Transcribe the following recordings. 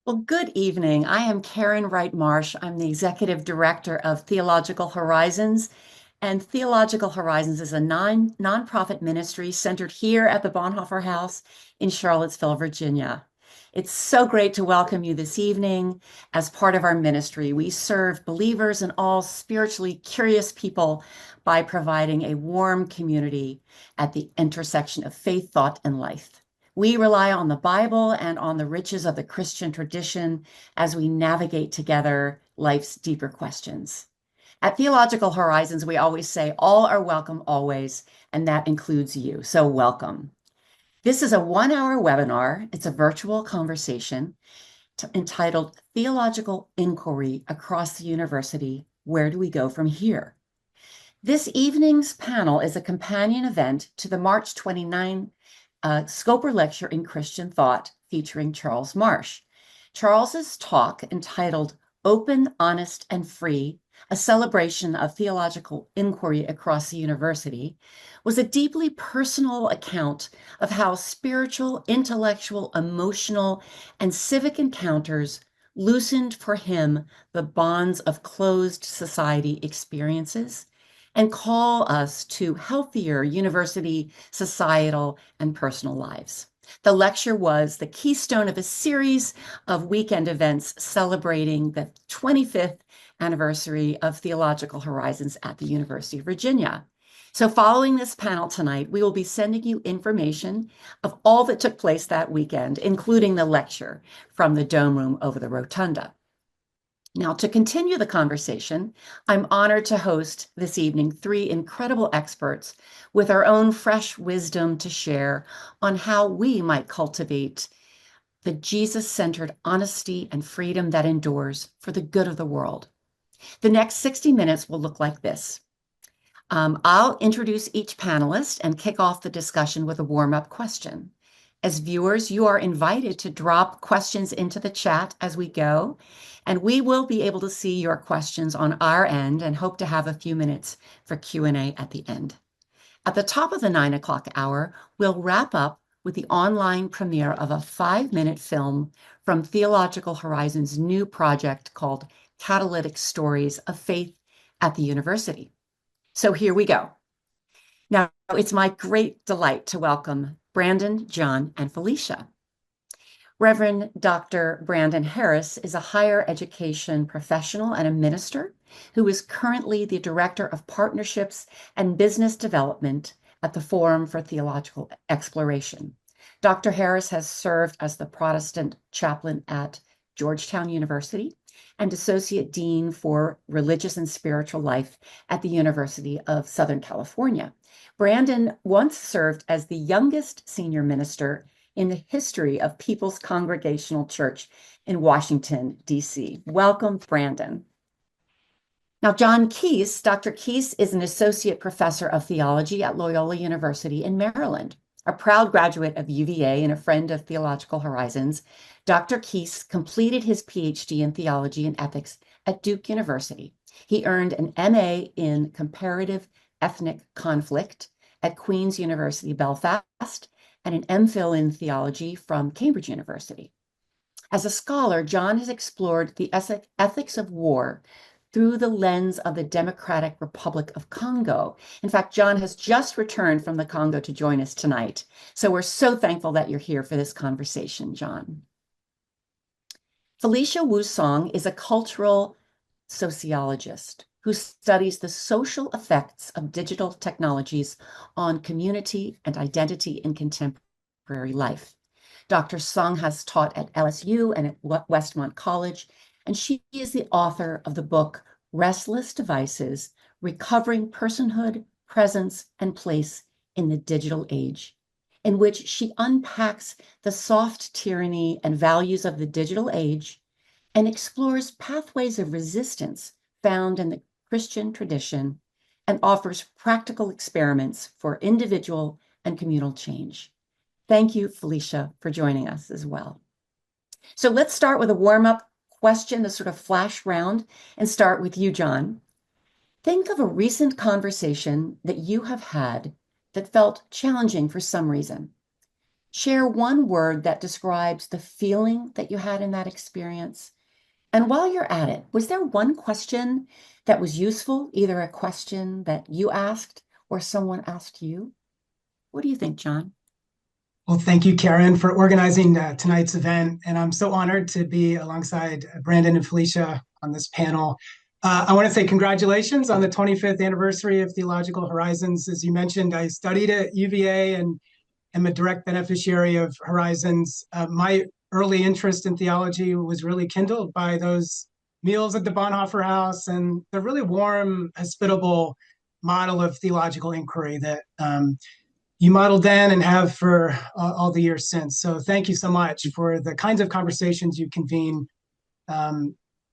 Well, good evening. I am Karen Wright Marsh. I'm the Executive Director of Theological Horizons. And Theological Horizons is a nonprofit ministry centered here at the Bonhoeffer House in Charlottesville, Virginia. It's so great to welcome you this evening as part of our ministry. We serve believers and all spiritually curious people by providing a warm community at the intersection of faith, thought, and life. We rely on the Bible and on the riches of the Christian tradition as we navigate together life's deeper questions. At Theological Horizons, we always say all are welcome always, and that includes you. So welcome. This is a 1-hour webinar. It's a virtual conversation entitled Theological Inquiry Across the University. Where do we go from here? This evening's panel is a companion event to the March 29 Scoper Lecture in Christian Thought featuring Charles Marsh. Charles's talk, entitled Open, Honest, and Free, a celebration of theological inquiry across the university, was a deeply personal account of how spiritual, intellectual, emotional, and civic encounters loosened for him the bonds of closed society experiences and call us to healthier university, societal, and personal lives. The lecture was the keystone of a series of weekend events celebrating the 25th anniversary of Theological Horizons at the University of Virginia. So following this panel tonight, we will be sending you information of all that took place that weekend, including the lecture from the Dome Room over the Rotunda. Now, to continue the conversation, I'm honored to host this evening 3 incredible experts with our own fresh wisdom to share on how we might cultivate the Jesus-centered honesty and freedom that endures for the good of the world. The next 60 minutes will look like this. I'll introduce each panelist and kick off the discussion with a warm-up question. As viewers, you are invited to drop questions into the chat as we go, and we will be able to see your questions on our end and hope to have a few minutes for Q&A at the end. At the top of the 9 o'clock hour, we'll wrap up with the online premiere of a 5-minute film from Theological Horizons' new project called Catalytic Stories of Faith at the University. So here we go. Now, it's my great delight to welcome Brandon, John, and Felicia. Reverend Dr. Brandon Harris is a higher education professional and a minister who is currently the Director of Partnerships and Business Development at the Forum for Theological Exploration. Dr. Harris has served as the Protestant Chaplain at Georgetown University and Associate Dean for Religious and Spiritual Life at the University of Southern California. Brandon once served as the youngest senior minister in the history of Peoples Congregational Church in Washington, D.C. Welcome, Brandon. Now, John Keese, Dr. Keese is an associate professor of theology at Loyola University in Maryland. A proud graduate of UVA and a friend of Theological Horizons, Dr. Keese completed his PhD in theology and ethics at Duke University. He earned an MA in comparative ethnic conflict at Queen's University, Belfast, and an MPhil in theology from Cambridge University. As a scholar, John has explored the ethics of war through the lens of the Democratic Republic of Congo. In fact, John has just returned from the Congo to join us tonight. So we're so thankful that you're here for this conversation, John. Felicia Wu Song is a cultural sociologist who studies the social effects of digital technologies on community and identity in contemporary life. Dr. Song has taught at LSU and at Westmont College, and she is the author of the book Restless Devices: Recovering Personhood, Presence, and Place in the Digital Age, in which she unpacks the soft tyranny and values of the digital age and explores pathways of resistance found in the Christian tradition and offers practical experiments for individual and communal change. Thank you, Felicia, for joining us as well. So let's start with a warm-up question, a sort of flash round, and start with you, John. Think of a recent conversation that you have had that felt challenging for some reason. Share one word that describes the feeling that you had in that experience. And while you're at it, was there one question that was useful, either a question that you asked or someone asked you? What do you think, John? Well, thank you, Karen, for organizing tonight's event. And I'm so honored to be alongside Brandon and Felicia on this panel. I want to say congratulations on the 25th anniversary of Theological Horizons. As you mentioned, I studied at UVA and am a direct beneficiary of Horizons. My early interest in theology was really kindled by those meals at the Bonhoeffer House and the really warm, hospitable model of theological inquiry that you modeled then and have for all the years since. So thank you so much for the kinds of conversations you convene.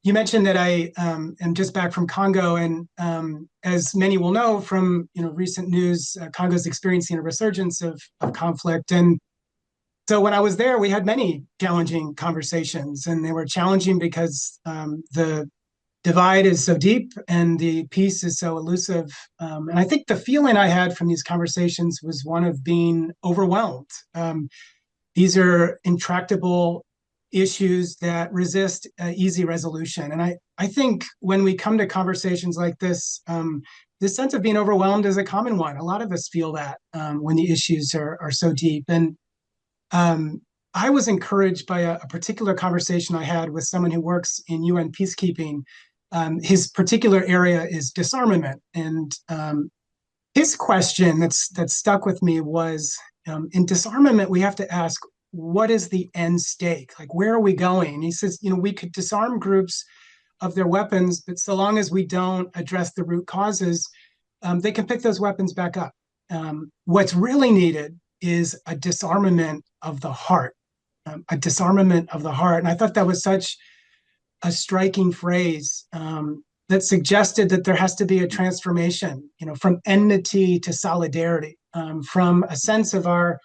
You mentioned that I am just back from Congo, and as many will know from recent news, Congo is experiencing a resurgence of conflict. And so when I was there, we had many challenging conversations, and they were challenging because the divide is so deep and the peace is so elusive. And I think the feeling I had from these conversations was one of being overwhelmed. These are intractable issues that resist easy resolution. And I think when we come to conversations like this sense of being overwhelmed is a common one. A lot of us feel that when the issues are so deep. And I was encouraged by a particular conversation I had with someone who works in UN peacekeeping. His particular area is disarmament, and his question that stuck with me was, in disarmament, we have to ask, what is the end stake? Like, where are we going? And he says, we could disarm groups of their weapons, but so long as we don't address the root causes, they can pick those weapons back up. What's really needed is a disarmament of the heart, a disarmament of the heart. And I thought that was such a striking phrase that suggested that there has to be a transformation, from enmity to solidarity, from a sense of our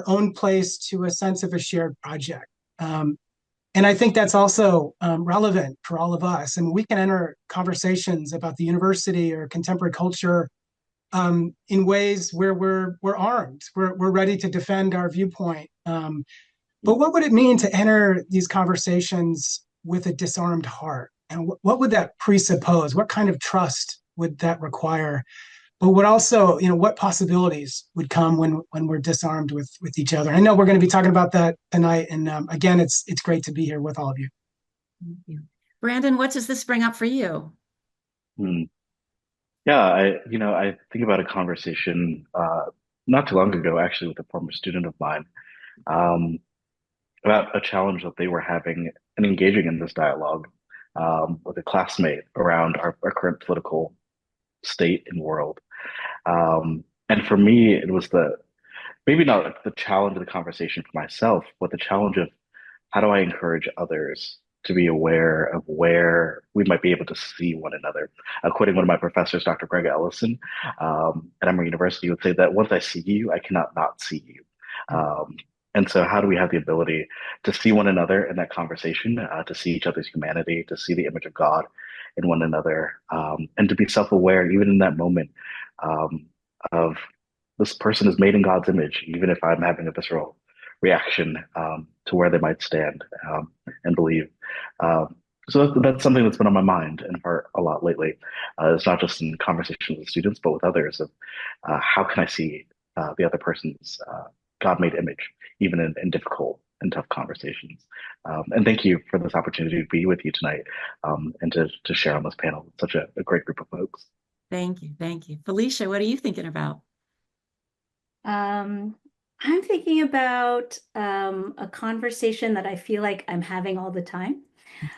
own place to a sense of a shared project. And I think that's also relevant for all of us. And we can enter conversations about the university or contemporary culture in ways where we're armed, we're ready to defend our viewpoint. But what would it mean to enter these conversations with a disarmed heart? And what would that presuppose? What kind of trust would that require? But what also, what possibilities would come when we're disarmed with each other? I know we're going to be talking about that tonight. And again, it's great to be here with all of you. Thank you. Brandon, what does this bring up for you? Hmm. Yeah, I think about a conversation not too long ago, actually, with a former student of mine, um, about a challenge that they were having and engaging in this dialogue with a classmate around our current political state and world. And for me, it was maybe not like the challenge of the conversation for myself, but the challenge of how do I encourage others to be aware of where we might be able to see one another? Quoting one of my professors, Dr. Greg Ellison, at Emory University, would say that once I see you, I cannot not see you. Um, and so, how do we have the ability to see one another in that conversation, to see each other's humanity, to see the image of God in one another, and to be self-aware, even in that moment, um, of this person is made in God's image, even if I'm having a visceral reaction to where they might stand and believe. So that's something that's been on my mind and heart a lot lately. It's not just in conversations with students, but with others of how can I see the other person's God-made image, even in difficult and tough conversations. And thank you for this opportunity to be with you tonight and to share on this panel with such a great group of folks. Thank you. Thank you. Felicia, what are you thinking about? Um, I'm thinking about a conversation that I feel like I'm having all the time.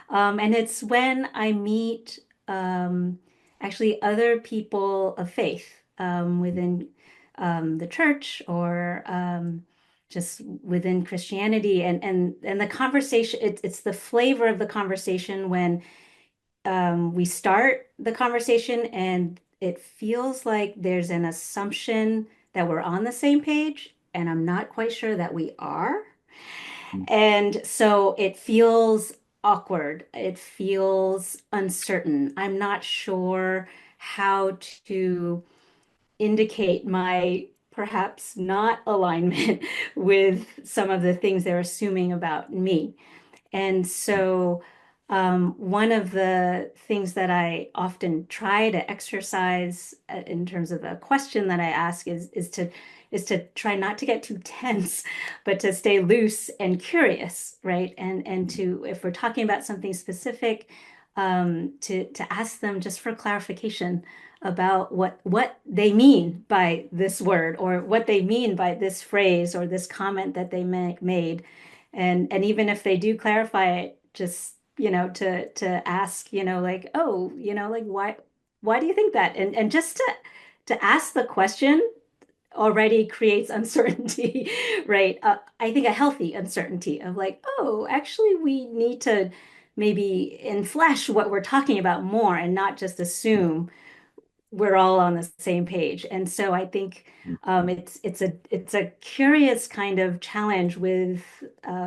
And it's when I meet actually other people of faith within the church or just within Christianity. And the conversation, it's the flavor of the conversation when we start the conversation and it feels like there's an assumption that we're on the same page, and I'm not quite sure that we are. And so it feels awkward. It feels uncertain. I'm not sure how to indicate my perhaps not alignment with some of the things they're assuming about me. And so one of the things that I often try to exercise in terms of a question that I ask is to try not to get too tense, but to stay loose and curious, right? And to, if we're talking about something specific, to ask them just for clarification about what they mean by this word, or what they mean by this phrase or this comment that they made. And even if they do clarify it, just, to ask, like, oh, like, why do you think that? And just to ask the question already creates uncertainty, right? I think a healthy uncertainty of like, oh, actually, we need to maybe enflesh what we're talking about more and not just assume we're all on the same page. And so I think it's a curious kind of challenge with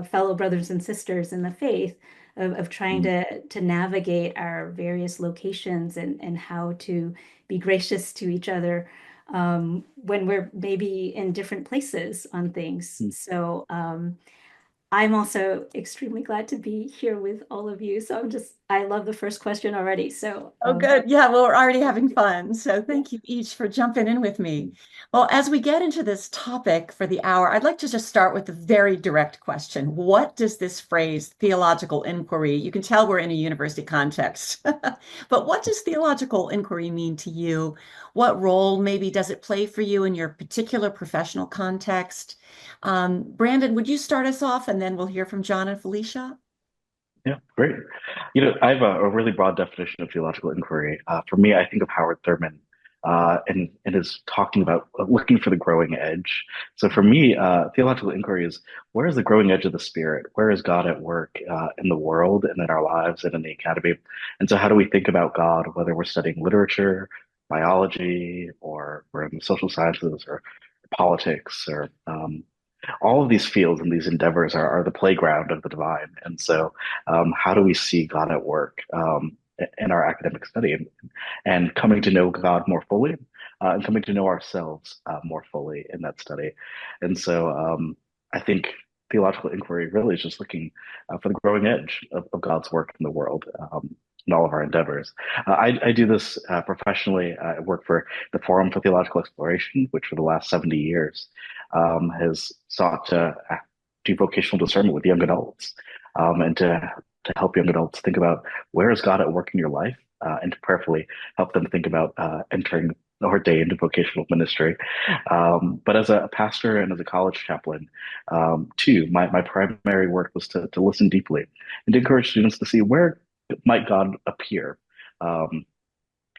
fellow brothers and sisters in the faith of trying to navigate our various locations and how to be gracious to each other when we're maybe in different places on things. So I'm also extremely glad to be here with all of you. So I love the first question already. So Oh, good. Yeah, well, we're already having fun. So thank you each for jumping in with me. Well, as we get into this topic for the hour, I'd like to just start with a very direct question. What does this phrase, theological inquiry, you can tell we're in a university context, but what does theological inquiry mean to you? What role maybe does it play for you in your particular professional context? Brandon, would you start us off, and then we'll hear from John and Felicia? Yeah, great. I have a really broad definition of theological inquiry. For me, I think of Howard Thurman, and is talking about looking for the growing edge. So for me, theological inquiry is, where is the growing edge of the spirit? Where is God at work in the world and in our lives and in the academy? And so how do we think about God, whether we're studying literature, biology, or we're in the social sciences, or politics, or all of these fields and these endeavors are the playground of the divine. And so, how do we see God at work in our academic study, and coming to know God more fully, and coming to know ourselves more fully in that study? And so, I think theological inquiry really is just looking for the growing edge of God's work in the world. In all of our endeavors. I do this professionally. I work for the Forum for Theological Exploration, which for the last 70 years has sought to do vocational discernment with young adults, and to help young adults think about, where is God at work in your life, and to prayerfully help them think about entering ordained vocational ministry. But as a pastor and as a college chaplain, too, my primary work was to listen deeply and to encourage students to see, where might God appear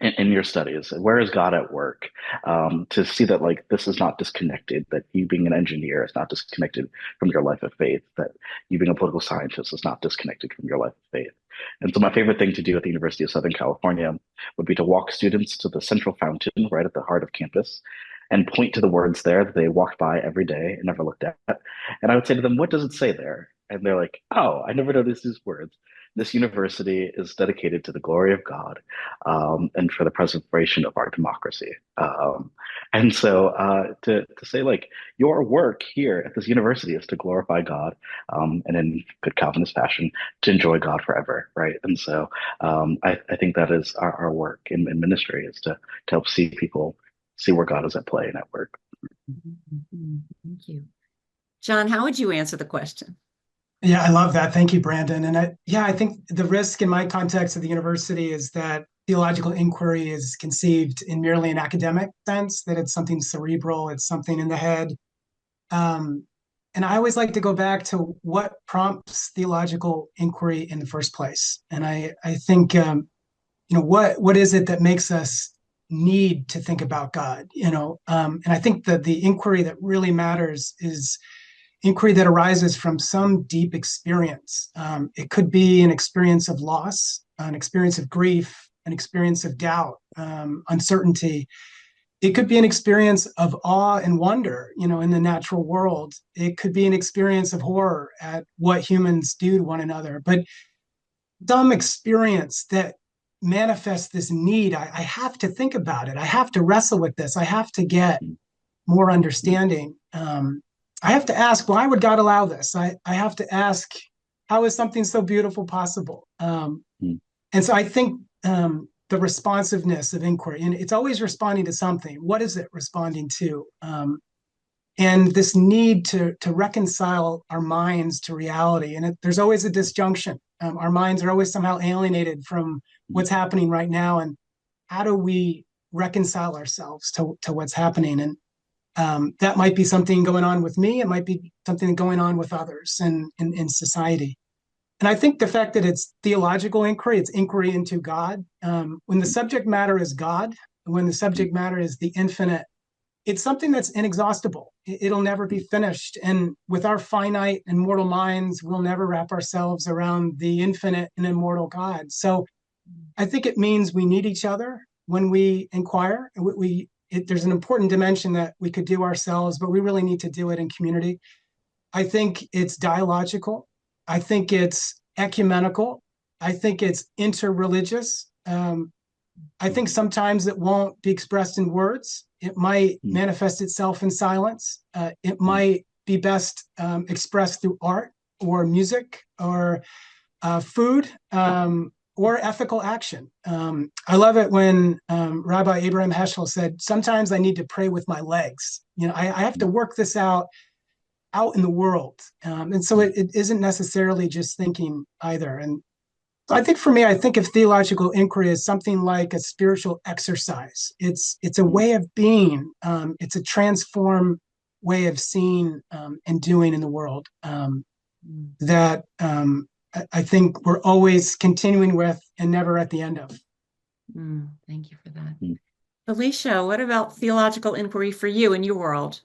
in your studies? Where is God at work? To see that, like, this is not disconnected, that you being an engineer is not disconnected from your life of faith, that you being a political scientist is not disconnected from your life of faith. And so my favorite thing to do at the University of Southern California would be to walk students to the central fountain right at the heart of campus and point to the words there that they walked by every day and never looked at. And I would say to them, what does it say there? And they're like, oh, I never noticed these words. This university is dedicated to the glory of God, and for the preservation of our democracy. And so to say, like, your work here at this university is to glorify God, and in good Calvinist fashion, to enjoy God forever, right? And so I think that is our work in ministry, is to help see people see where God is at play and at work. Thank you. John, how would you answer the question? Yeah, I love that. Thank you, Brandon. And I think the risk in my context of the university is that theological inquiry is conceived in merely an academic sense, that it's something cerebral, it's something in the head. And I always like to go back to what prompts theological inquiry in the first place. And I think, what is it that makes us need to think about God? And I think that the inquiry that really matters is inquiry that arises from some deep experience. It could be an experience of loss, an experience of grief, an experience of doubt, uncertainty. It could be an experience of awe and wonder, in the natural world. It could be an experience of horror at what humans do to one another. But some experience that manifests this need, I have to think about it. I have to wrestle with this. I have to get more understanding, I have to ask, why would God allow this? I have to ask, how is something so beautiful possible? And so I think the responsiveness of inquiry, and it's always responding to something. What is it responding to? And this need to reconcile our minds to reality. And there's always a disjunction. Our minds are always somehow alienated from what's happening right now. And how do we reconcile ourselves to what's happening? And that might be something going on with me. It might be something going on with others and in society. And I think the fact that it's theological inquiry, it's inquiry into God. When the subject matter is God, when the subject matter is the infinite, it's something that's inexhaustible. It'll never be finished. And with our finite and mortal minds, we'll never wrap ourselves around the infinite and immortal God. So I think it means we need each other when we inquire. There's an important dimension that we could do ourselves, but we really need to do it in community. I think it's dialogical. I think it's ecumenical. I think it's interreligious. I think sometimes it won't be expressed in words. It might manifest itself in silence. It might be best expressed through art or music or food or ethical action. I love it when Rabbi Abraham Heschel said, sometimes I need to pray with my legs. I have to work this out in the world. And so it isn't necessarily just thinking either. And so I think for me, I think of theological inquiry as something like a spiritual exercise. It's a way of being. It's a transformed way of seeing and doing in the world that I think we're always continuing with and never at the end of. Thank you for that. Felicia, what about theological inquiry for you in your world?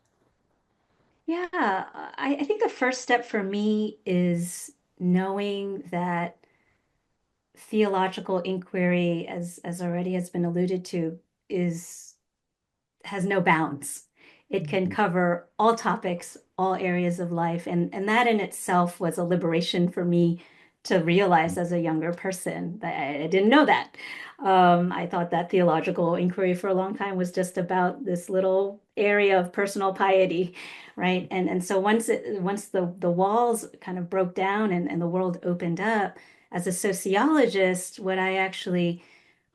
Yeah, I think the first step for me is knowing that theological inquiry, as already has been alluded to, has no bounds. It can cover all topics, all areas of life, and that in itself was a liberation for me to realize as a younger person. That I didn't know that. I thought that theological inquiry for a long time was just about this little area of personal piety, right? And so once the walls kind of broke down and the world opened up, as a sociologist, what I actually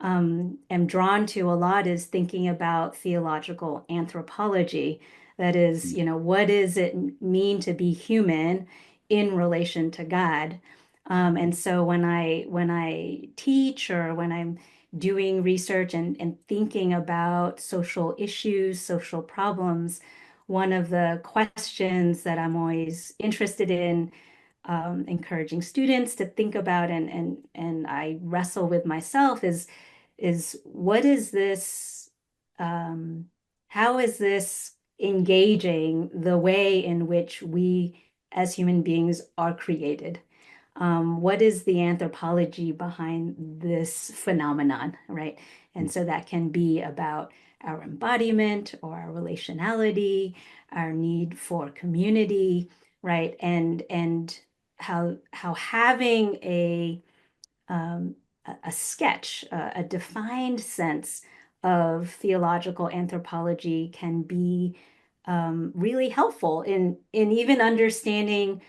am drawn to a lot is thinking about theological anthropology. That is, what does it mean to be human in relation to God? And so when I teach or when I'm doing research and thinking about social issues, social problems, one of the questions that I'm always interested in encouraging students to think about and I wrestle with myself is what is this how is this engaging the way in which we as human beings are created? What is the anthropology behind this phenomenon, right? And so that can be about our embodiment or our relationality, our need for community, right? And how having a sketch, a defined sense of theological anthropology can be really helpful in even understanding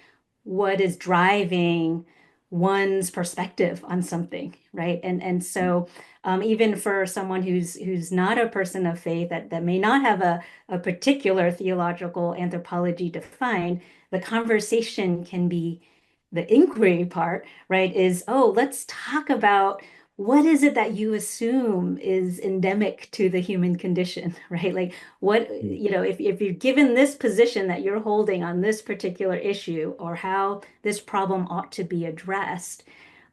what is driving one's perspective on something, right? And so even for someone who's not a person of faith that may not have a particular theological anthropology defined, the conversation can be the inquiry part, right? Is, oh, let's talk about what is it that you assume is endemic to the human condition, right? Like what, if you're given this position that you're holding on this particular issue or how this problem ought to be addressed,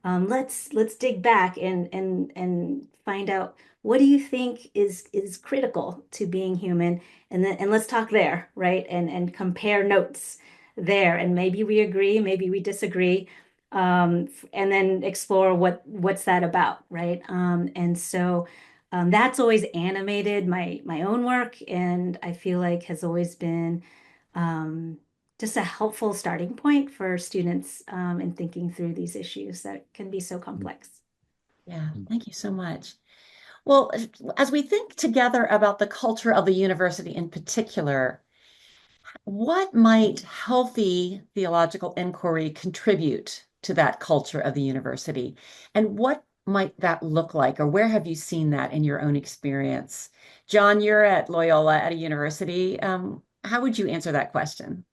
let's dig back and find out what do you think is critical to being human, and let's talk there, right? And compare notes there, and maybe we agree, maybe we disagree, and then explore what's that about, right? And so that's always animated my own work, and I feel like has always been just a helpful starting point for students in thinking through these issues that can be so complex. Yeah, thank you so much. Well, as we think together about the culture of the university in particular, what might healthy theological inquiry contribute to that culture of the university? And what might that look like, or where have you seen that in your own experience? John, you're at Loyola at a university. How would you answer that question?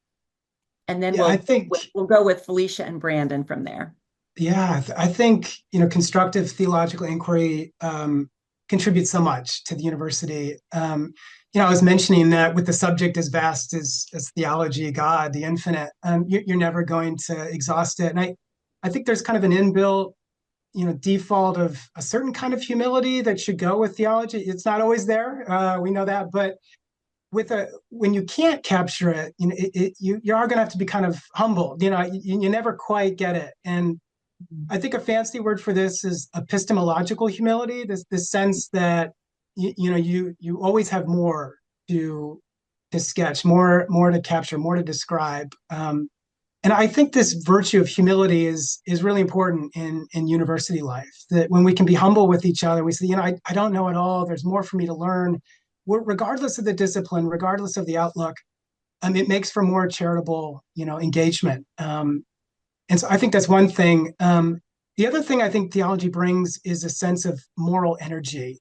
And then Yeah, I we'll think we'll go with Felicia and Brandon from there. I think constructive theological inquiry contributes so much to the university. I was mentioning that with the subject as vast as theology, God, the infinite, you're never going to exhaust it. And I think there's kind of an inbuilt default of a certain kind of humility that should go with theology. It's not always there. We know that, but when you can't capture it, you are going to have to be kind of humbled. You never quite get it. And I think a fancy word for this is epistemological humility. This sense that you always have more to sketch, more to capture, more to describe. And I think this virtue of humility is really important in university life. That when we can be humble with each other, we say, I don't know it all. There's more for me to learn. Regardless of the discipline, regardless of the outlook, it makes for more charitable, engagement. And so I think that's one thing. The other thing I think theology brings is a sense of moral energy.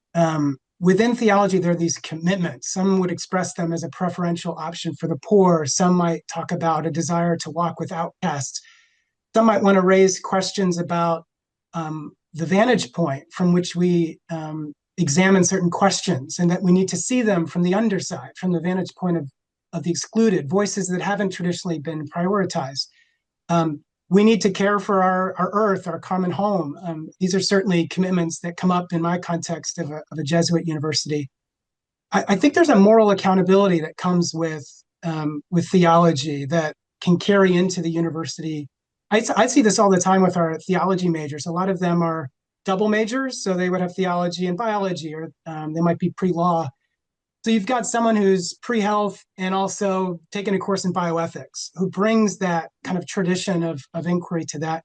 Within theology, there are these commitments. Some would express them as a preferential option for the poor. Some might talk about a desire to walk with outcasts. Some might want to raise questions about the vantage point from which we examine certain questions, and that we need to see them from the underside, from the vantage point of the excluded, voices that haven't traditionally been prioritized. We need to care for our earth, our common home. These are certainly commitments that come up in my context of a Jesuit university. I think there's a moral accountability that comes with theology that can carry into the university. I see this all the time with our theology majors. A lot of them are double majors, so they would have theology and biology, or they might be pre-law. So you've got someone who's pre-health and also taking a course in bioethics, who brings that kind of tradition of inquiry to that.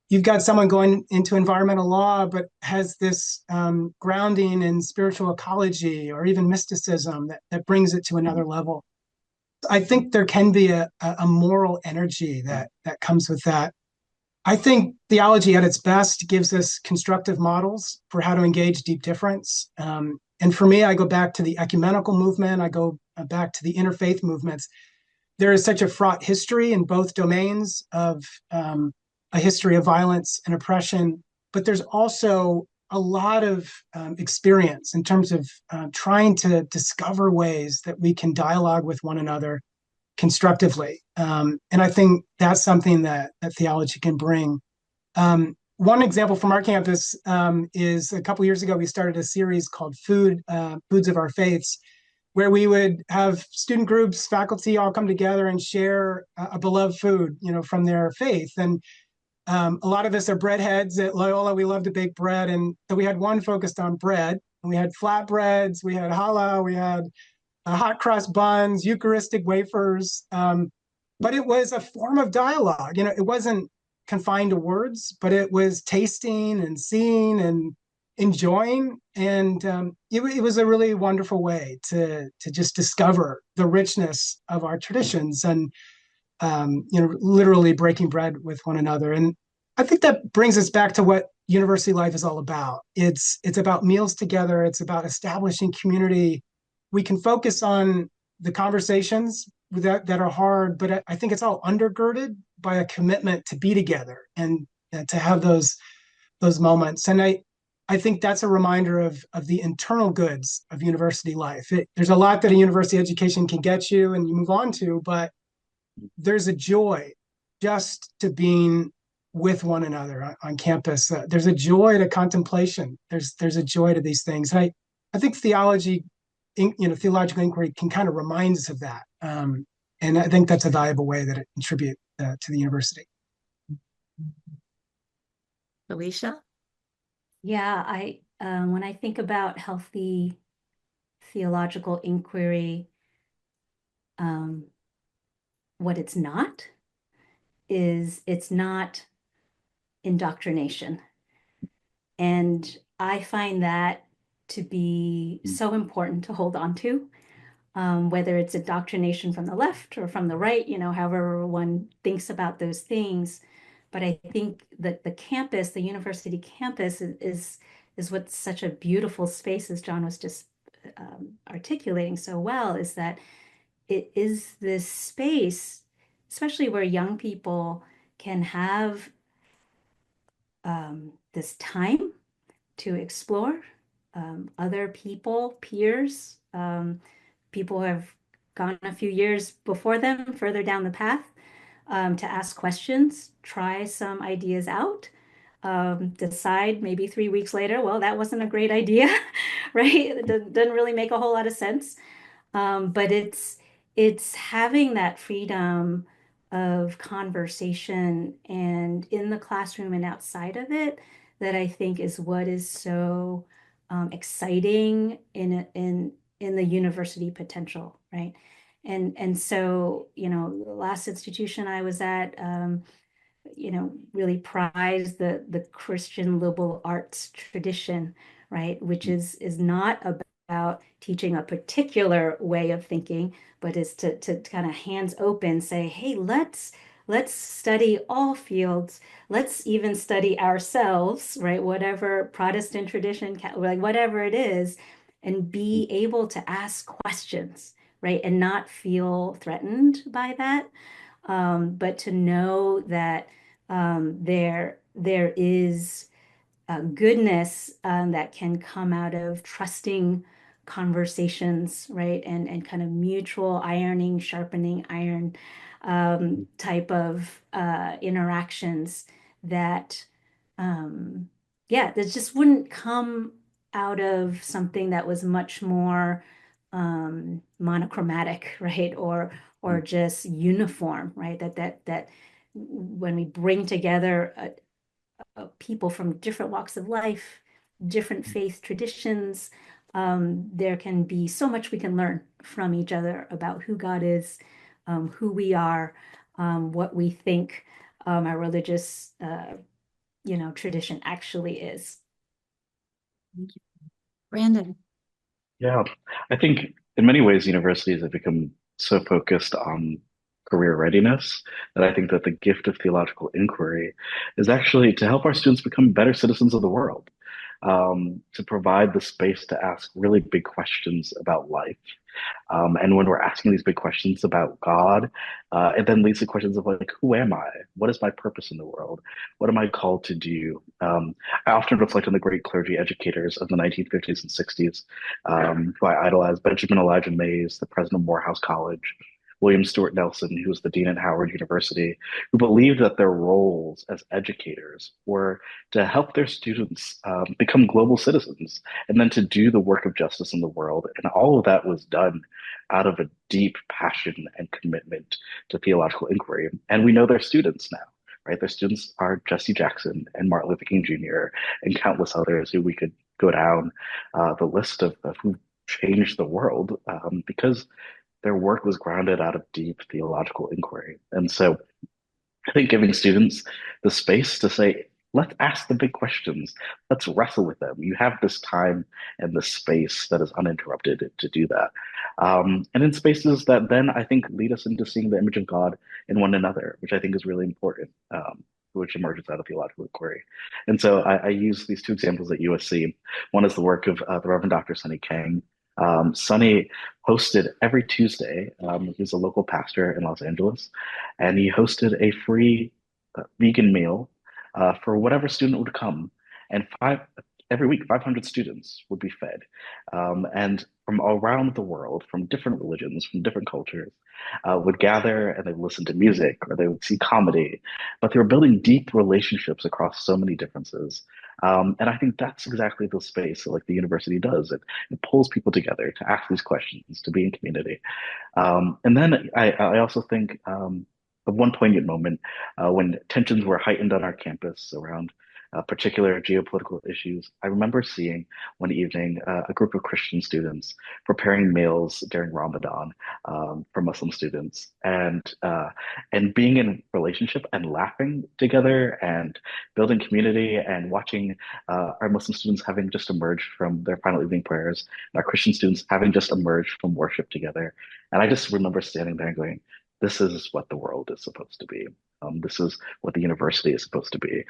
You've got someone going into environmental law, but has this grounding in spiritual ecology or even mysticism that brings it to another level. I think there can be a moral energy that comes with that. I think theology at its best gives us constructive models for how to engage deep difference. And for me, I go back to the ecumenical movement. I go back to the interfaith movements. There is such a fraught history in both domains of a history of violence and oppression, but there's also a lot of experience in terms of trying to discover ways that we can dialogue with one another constructively. And I think that's something that theology can bring. One example from our campus is a couple years ago, we started a series called Foods of Our Faiths, where we would have student groups, faculty all come together and share a beloved food, from their faith. And a lot of us are bread heads at Loyola. We love to bake bread. And so we had one focused on bread. And we had flatbreads, we had challah, we had hot cross buns, Eucharistic wafers. But it was a form of dialogue. It wasn't confined to words, but it was tasting and seeing and enjoying. And it was a really wonderful way to just discover the richness of our traditions and, literally breaking bread with one another. And I think that brings us back to what university life is all about. It's about meals together. It's about establishing community. We can focus on the conversations that are hard, but I think it's all undergirded by a commitment to be together and to have those moments. And I think that's a reminder of the internal goods of university life. There's a lot that a university education can get you and you move on to, but there's a joy just to being with one another on campus. There's a joy to contemplation. There's a joy to these things. And I think theological inquiry can kind of remind us of that. And I think that's a valuable way that it contributes to the university. Felicia? Yeah, when I think about healthy theological inquiry, what it's not indoctrination. And I find that to be so important to hold on to, whether it's indoctrination from the left or from the right, however one thinks about those things. But I think that the campus, the university campus, is what's such a beautiful space, as John was just articulating so well, is that it is this space, especially where young people can have this time to explore other people, peers, people who have gone a few years before them, further down the path, to ask questions, try some ideas out, decide maybe 3 weeks later, well, that wasn't a great idea, right? It doesn't really make a whole lot of sense. But it's having that freedom of conversation and in the classroom and outside of it that I think is what is so exciting in the university potential, right? And so, the last institution I was at, really prized the Christian liberal arts tradition, right? Which is not about teaching a particular way of thinking, but is to kind of hands open say, hey, let's study all fields. Let's even study ourselves, right? Whatever Protestant tradition, like whatever it is, and be able to ask questions, right? And not feel threatened by that. But to know that there is goodness that can come out of trusting conversations, right? And kind of mutual ironing, sharpening iron type of interactions that, yeah, that just wouldn't come out of something that was much more monochromatic, right? Or just uniform, right? That when we bring together people from different walks of life, different faith traditions, there can be so much we can learn from each other about who God is, who we are, what we think our religious, tradition actually is. Thank you. Brandon. Yeah, I think in many ways universities have become so focused on career readiness that I think that the gift of theological inquiry is actually to help our students become better citizens of the world, to provide the space to ask really big questions about life. And when we're asking these big questions about God, it then leads to questions of like, who am I? What is my purpose in the world? What am I called to do? I often reflect on the great clergy educators of the 1950s and 60s, who I idolize: Benjamin Elijah Mays, the president of Morehouse College; William Stewart Nelson, who was the dean at Howard University, who believed that their roles as educators were to help their students become global citizens and then to do the work of justice in the world. And all of that was done out of a deep passion and commitment to theological inquiry. And we know their students now, right? Their students are Jesse Jackson and Martin Luther King Jr. and countless others who we could go down the list of who changed the world because their work was grounded out of deep theological inquiry. And so I think giving students the space to say, let's ask the big questions, let's wrestle with them. You have this time and the space that is uninterrupted to do that. And in spaces that then I think lead us into seeing the image of God in one another, which I think is really important, which emerges out of theological inquiry. And so I use these two examples at USC. One is the work of the Reverend Dr. Sunny Kang. Sunny hosted every Tuesday. He's a local pastor in Los Angeles, and he hosted a free vegan meal for whatever student would come. And every week, 500 students would be fed. And from around the world, from different religions, from different cultures, would gather and they would listen to music or they would see comedy. But they were building deep relationships across so many differences. And I think that's exactly the space that, like, the university does. It pulls people together to ask these questions, to be in community. And then I also think of one poignant moment when tensions were heightened on our campus around particular geopolitical issues. I remember seeing one evening a group of Christian students preparing meals during Ramadan for Muslim students, and being in relationship and laughing together and building community and watching our Muslim students having just emerged from their final evening prayers, and our Christian students having just emerged from worship together. And I just remember standing there and going, this is what the world is supposed to be. This is what the university is supposed to be.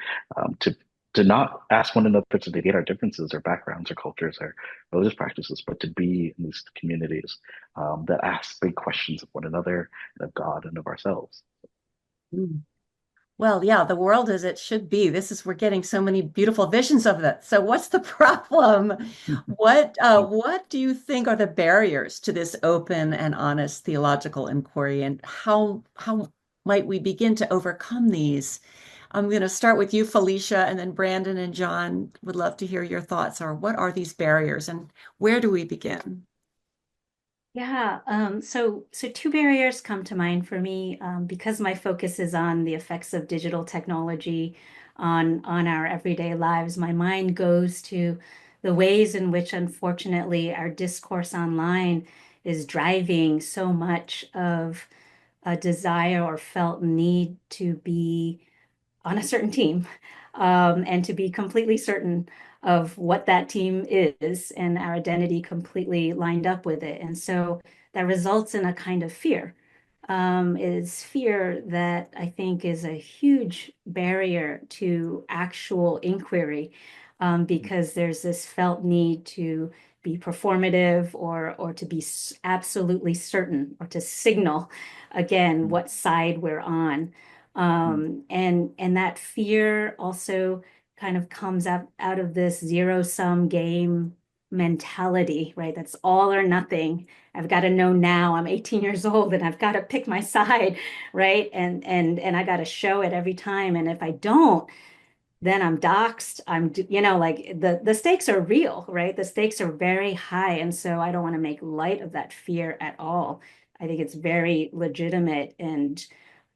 To not ask one another to negate our differences, our backgrounds, our cultures, our religious practices, but to be in these communities that ask big questions of one another and of God and of ourselves. Mm. Well, yeah, the world as it should be. We're getting so many beautiful visions of that. So what's the problem? What do you think are the barriers to this open and honest theological inquiry, and how might we begin to overcome these? I'm going to start with you, Felicia, and then Brandon and John would love to hear your thoughts. Or what are these barriers, and where do we begin? Yeah, so two barriers come to mind for me, because my focus is on the effects of digital technology on our everyday lives. My mind goes to the ways in which, unfortunately, our discourse online is driving so much of a desire or felt need to be on a certain team, and to be completely certain of what that team is and our identity completely lined up with it. And so that results in a kind of fear. Is fear that I think is a huge barrier to actual inquiry, because there's this felt need to be performative or to be absolutely certain or to signal again what side we're on. And that fear also kind of comes out of this zero-sum game mentality, right? That's all or nothing. I've got to know now. I'm 18 years old and I've got to pick my side, right? And I got to show it every time. And if I don't, then I'm doxxed. Like the stakes are real, right? The stakes are very high. And so I don't want to make light of that fear at all. I think it's very legitimate and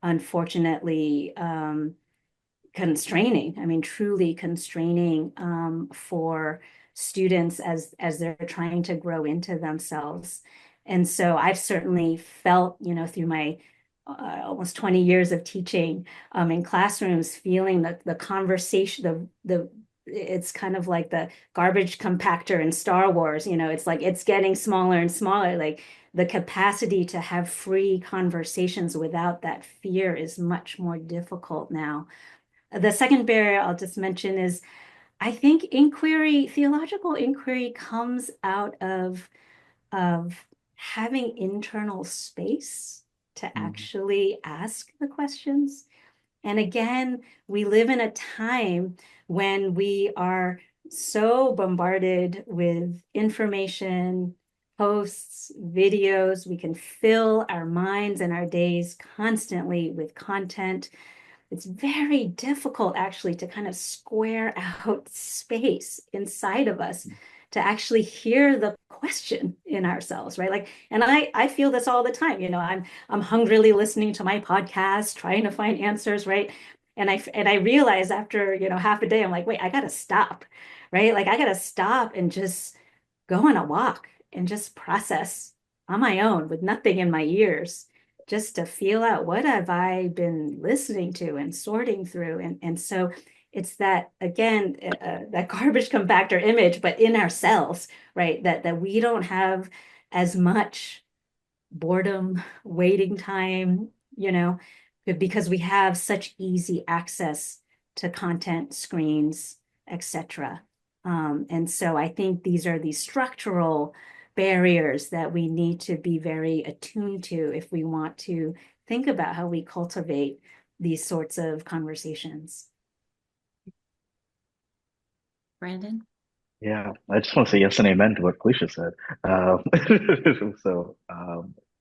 unfortunately constraining. I mean, truly constraining, for students as they're trying to grow into themselves. And so I've certainly felt, through my almost 20 years of teaching in classrooms, feeling the conversation, it's kind of like the garbage compactor in Star Wars. It's like it's getting smaller and smaller. Like the capacity to have free conversations without that fear is much more difficult now. The second barrier I'll just mention is I think theological inquiry comes out of having internal space to actually ask the questions. And again, we live in a time when we are so bombarded with information, posts, videos. We can fill our minds and our days constantly with content. It's very difficult actually to kind of square out space inside of us to actually hear the question in ourselves, right? Like, and I feel this all the time. I'm hungrily listening to my podcast, trying to find answers, right? And I realize after, half a day, I'm like, wait, I gotta stop, right? Like I gotta stop and just go on a walk and just process on my own with nothing in my ears, just to feel out what have I been listening to and sorting through. And so it's that, again, that garbage compactor image, but in ourselves, right? That we don't have as much boredom, waiting time, because we have such easy access to content, screens, etc. And so I think these are these structural barriers that we need to be very attuned to if we want to think about how we cultivate these sorts of conversations. Brandon? Yeah, I just want to say yes and amen to what Felicia said. Um,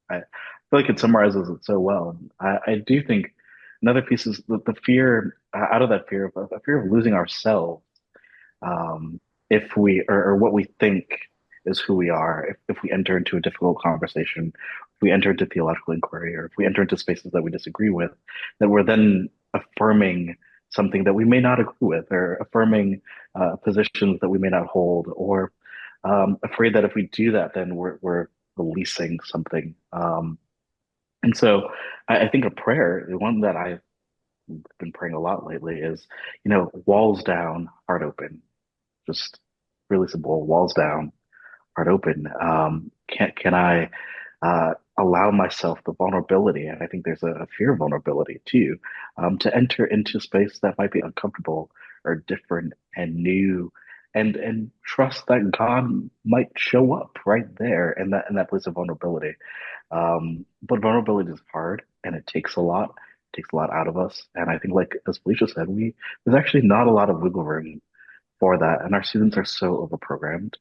I feel like it summarizes it so well. I do think another piece is the fear, out of that fear of a fear of losing ourselves, if or what we think is who we are, if we enter into a difficult conversation, if we enter into theological inquiry, or if we enter into spaces that we disagree with, that we're then affirming something that we may not agree with, or affirming positions that we may not hold, or afraid that if we do that, then we're releasing something. And so I think a prayer, the one that I've been praying a lot lately is, walls down, heart open. Just really simple, walls down, heart open. Can I allow myself the vulnerability? And I think there's a fear of vulnerability too, to enter into space that might be uncomfortable or different and new, and trust that God might show up right there in that place of vulnerability. But vulnerability is hard and it takes a lot. It takes a lot out of us. And I think, like as Felicia said, there's actually not a lot of wiggle room for that. And our students are so overprogrammed.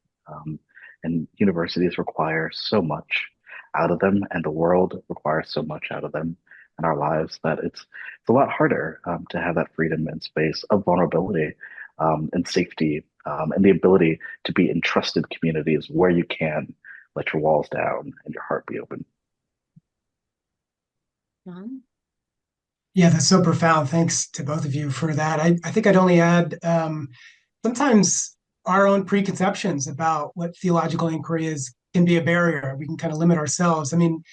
And universities require so much out of them, and the world requires so much out of them in our lives that it's a lot harder to have that freedom and space of vulnerability and safety, and the ability to be in trusted communities where you can let your walls down and your heart be open. John? Yeah, that's so profound. Thanks to both of you for that. I think I'd only add sometimes our own preconceptions about what theological inquiry is can be a barrier. We can kind of limit ourselves. I mean,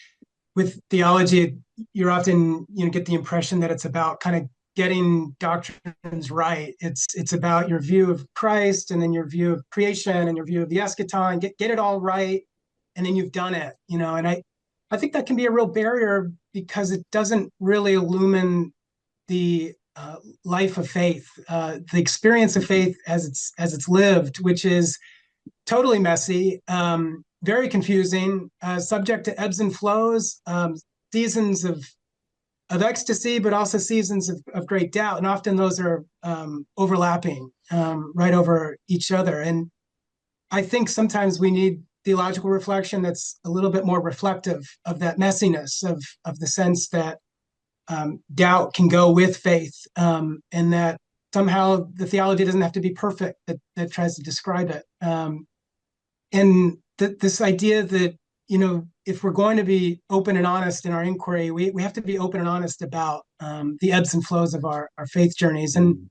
with theology, you're often get the impression that it's about kind of getting doctrines right. It's about your view of Christ, and then your view of creation, and your view of the eschaton. Get it all right, and then you've done it. And I think that can be a real barrier because it doesn't really illumine the life of faith, the experience of faith as it's lived, which is totally messy, very confusing, subject to ebbs and flows, seasons of ecstasy, but also seasons of great doubt, and often those are overlapping right over each other. And I think sometimes we need theological reflection that's a little bit more reflective of that messiness, of the sense that doubt can go with faith, and that somehow the theology doesn't have to be perfect that tries to describe it. And this idea that, if we're going to be open and honest in our inquiry, we have to be open and honest about the ebbs and flows of our faith journeys. And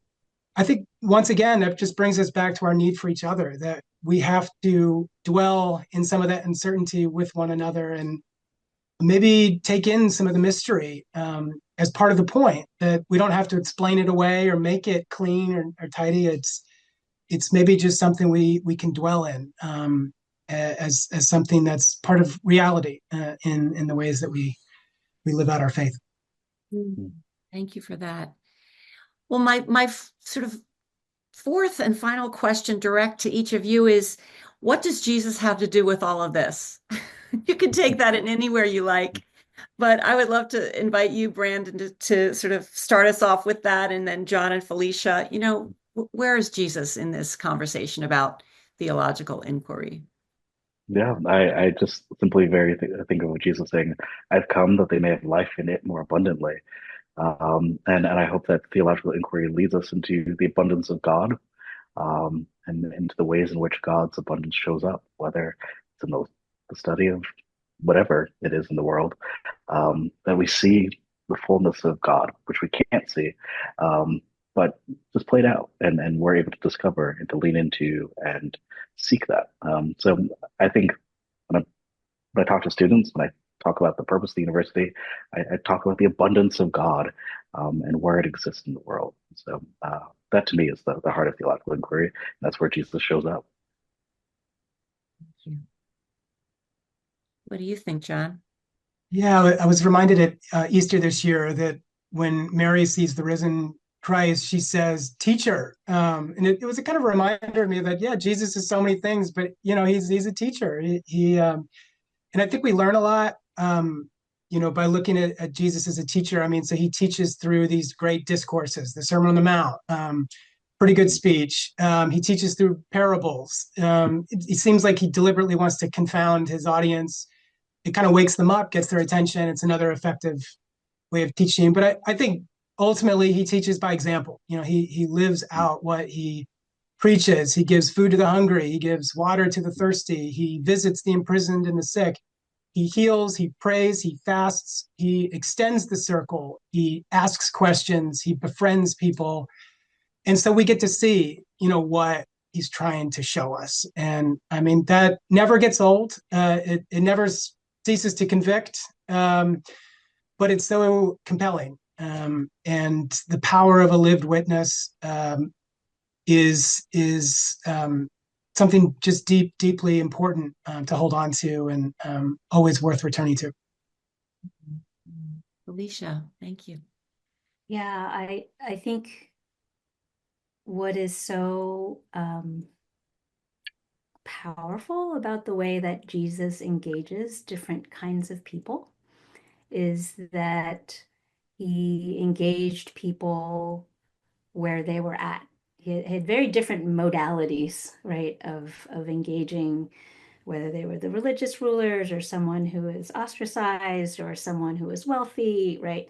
I think, once again, that just brings us back to our need for each other, that we have to dwell in some of that uncertainty with one another, and maybe take in some of the mystery as part of the point, that we don't have to explain it away or make it clean or tidy. It's maybe just something we can dwell in as something that's part of reality in the ways that we live out our faith. Thank you for that. Well, my sort of fourth and final question, direct to each of you, is, what does Jesus have to do with all of this? You can take that in anywhere you like, but I would love to invite you, Brandon, to sort of start us off with that, and then John and Felicia, where is Jesus in this conversation about theological inquiry? Yeah, I just simply think of Jesus saying, "I've come that they may have life in it more abundantly." And I hope that theological inquiry leads us into the abundance of God, and into the ways in which God's abundance shows up, whether it's in the study of whatever it is in the world, that we see the fullness of God, which we can't see, but just played out, and we're able to discover and to lean into and seek that. So I think when I talk to students, when I talk about the purpose of the university, I talk about the abundance of God, and where it exists in the world. So that to me is the heart of theological inquiry, and that's where Jesus shows up. Thank you. What do you think, John? Yeah, I was reminded at Easter this year that when Mary sees the risen Christ, she says, "Teacher," and it was a kind of a reminder to me that, yeah, Jesus is so many things, but he's a teacher. And I think we learn a lot, by looking at Jesus as a teacher. I mean, so he teaches through these great discourses, the Sermon on the Mount, pretty good speech. He teaches through parables. It seems like he deliberately wants to confound his audience. It kind of wakes them up, gets their attention. It's another effective way of teaching. But I think ultimately he teaches by example. He lives out what he preaches. He gives food to the hungry. He gives water to the thirsty. He visits the imprisoned and the sick. he heals, he prays, he fasts, he extends the circle, he asks questions, he befriends people. And so we get to see, what he's trying to show us. And I mean, that never gets old. It never ceases to convict, but it's so compelling. And the power of a lived witness is something just deeply important to hold on to, and always worth returning to. Felicia, thank you. Yeah, I think what is so powerful about the way that Jesus engages different kinds of people is that he engaged people where they were at. He had very different modalities, right, of engaging, whether they were the religious rulers or someone who is ostracized or someone who is wealthy, right?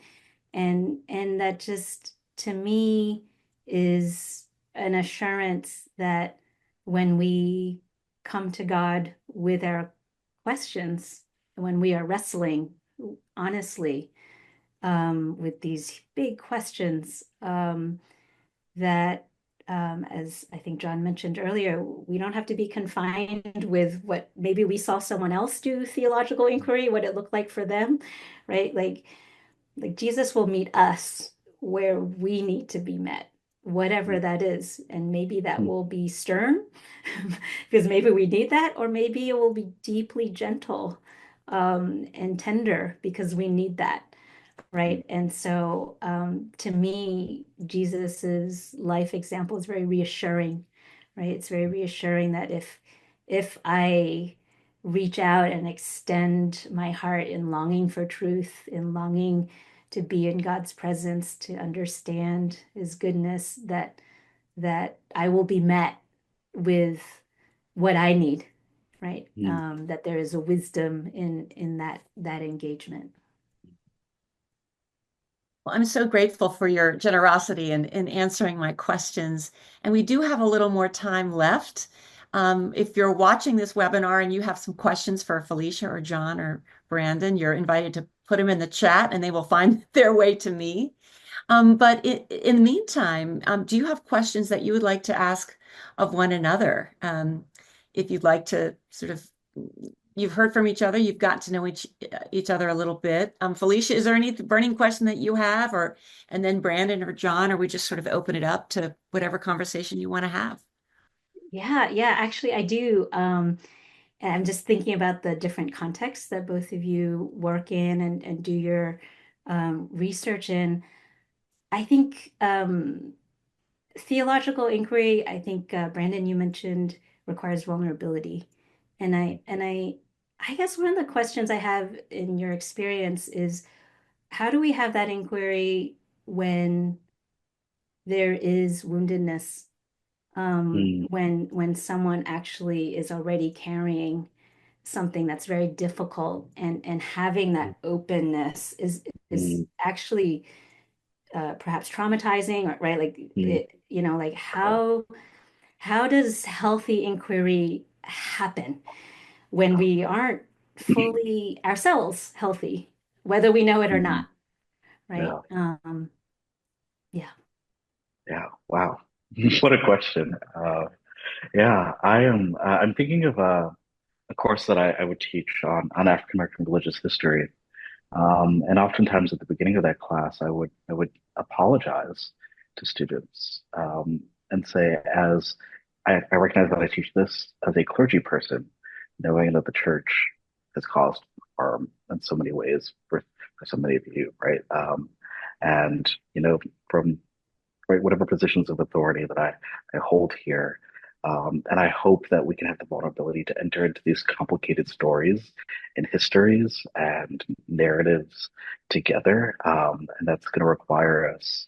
And that just to me is an assurance that when we come to God with our questions, when we are wrestling honestly with these big questions, that as I think John mentioned earlier, we don't have to be confined with what maybe we saw someone else do theological inquiry, what it looked like for them, right? Like Jesus will meet us where we need to be met, whatever that is. And maybe that will be stern because maybe we need that, or maybe it will be deeply gentle and tender because we need that. Right. And so to me, Jesus's life example is very reassuring, right? It's very reassuring that if I reach out and extend my heart in longing for truth, in longing to be in God's presence, to understand his goodness, that I will be met with what I need, right? That there is a wisdom in that engagement. Well, I'm so grateful for your generosity in answering my questions. And we do have a little more time left. If you're watching this webinar and you have some questions for Felicia or John or Brandon, you're invited to put them in the chat and they will find their way to me. But in the meantime, do you have questions that you would like to ask of one another? If you'd like to sort of, you've heard from each other, you've got to know each other a little bit. Felicia, is there any burning question that you have, and then Brandon or John, or we just sort of open it up to whatever conversation you want to have? Yeah, actually I do. And I'm just thinking about the different contexts that both of you work in and do your research in. I think theological inquiry, I think Brandon, you mentioned requires vulnerability. And I guess one of the questions I have in your experience is how do we have that inquiry when there is woundedness, when someone actually is already carrying something that's very difficult, and having that openness is actually perhaps traumatizing, or right, like it, like how does healthy inquiry happen when we aren't fully ourselves healthy, whether we know it or not, right? Yeah. Yeah. Yeah. Wow. What a question. Yeah, I am. I'm thinking of a course that I would teach on African American religious history. And oftentimes at the beginning of that class, I would apologize to students and say, as I recognize that I teach this as a clergy person, knowing that the church has caused harm in so many ways for so many of you, right? And from right, whatever positions of authority that I hold here. And I hope that we can have the vulnerability to enter into these complicated stories and histories and narratives together. And that's going to require us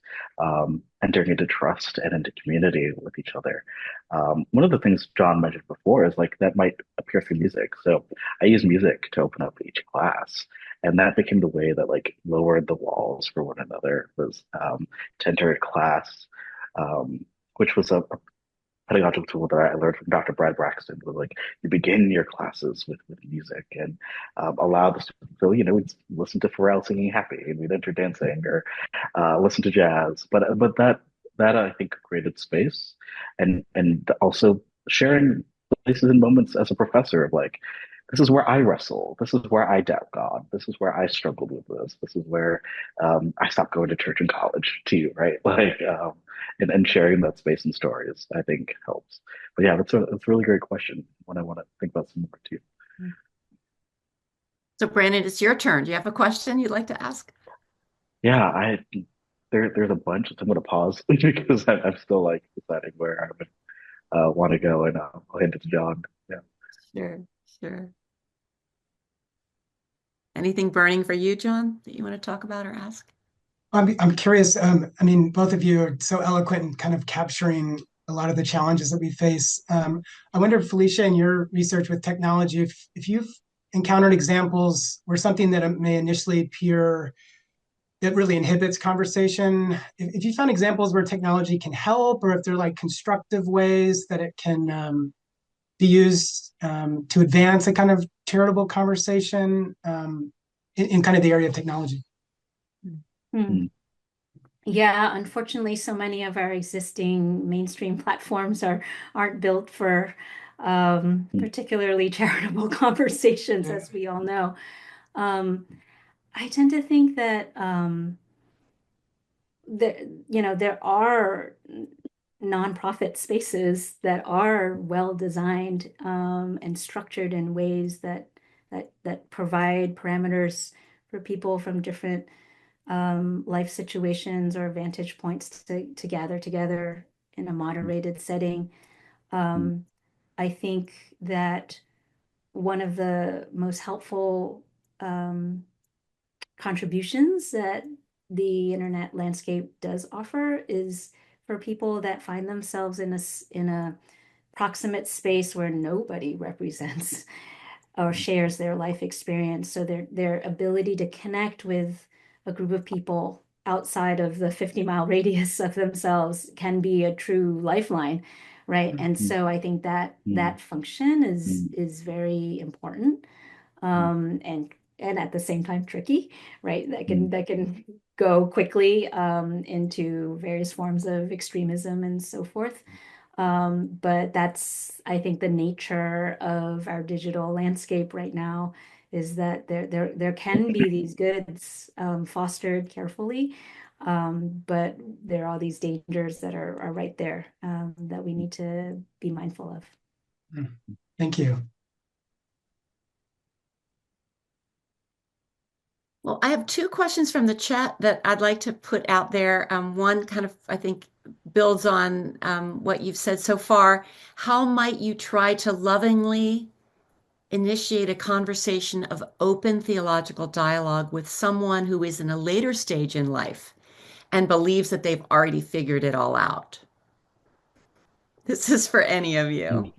entering into trust and into community with each other. One of the things John mentioned before is like that might appear through music. So I use music to open up each class. And that became the way that like lowered the walls for one another, was to enter a class, which was a pedagogical tool that I learned from Dr. Brad Braxton was like you begin your classes with music and allow the students to, we'd listen to Pharrell singing Happy and we'd enter dancing or listen to jazz. But that I think created space and also sharing places and moments as a professor of like, this is where I wrestle. This is where I doubt God. This is where I struggled with this. This is where I stopped going to church in college too, right? Like, and sharing that space and stories, I think helps. But yeah, that's a really great question. One I want to think about some more too. So Brandon, it's your turn. Do you have a question you'd like to ask? Yeah, there's a bunch. So I'm gonna pause because I'm still like deciding where I would want to go, and I'll hand it to John. Yeah. Sure, sure. Anything burning for you, John, that you want to talk about or ask? I'm curious. I mean, both of you are so eloquent in kind of capturing a lot of the challenges that we face. I wonder, Felicia, in your research with technology, if you've encountered examples where something that may initially appear that really inhibits conversation, if you found examples where technology can help, or if they're like constructive ways that it can be used to advance a kind of charitable conversation in kind of the area of technology. Hmm. Yeah, unfortunately, so many of our existing mainstream platforms aren't built for particularly charitable conversations, as we all know. I tend to think that there are nonprofit spaces that are well designed and structured in ways that provide parameters for people from different life situations or vantage points to gather together in a moderated setting. I think that one of the most helpful contributions that the internet landscape does offer is for people that find themselves in a proximate space where nobody represents or shares their life experience. So their ability to connect with a group of people outside of the 50-mile radius of themselves can be a true lifeline, right? And so I think that that function is very important, and at the same time tricky, right? That can go quickly into various forms of extremism and so forth. But that's, I think, the nature of our digital landscape right now is that there can be these goods fostered carefully, but there are all these dangers that are right there that we need to be mindful of. Thank you. Well, I have two questions from the chat that I'd like to put out there. One kind of, I think, builds on what you've said so far. How might you try to lovingly initiate a conversation of open theological dialogue with someone who is in a later stage in life and believes that they've already figured it all out? This is for any of you.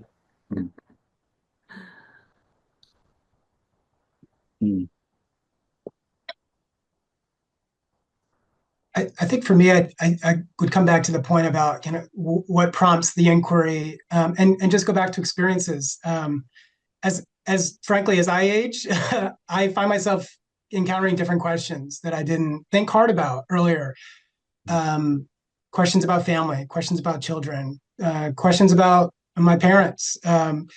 I think for me, I would come back to the point about what prompts the inquiry, and just go back to experiences. As frankly as I age, I find myself encountering different questions that I didn't think hard about earlier. Questions about family, questions about children, questions about my parents. And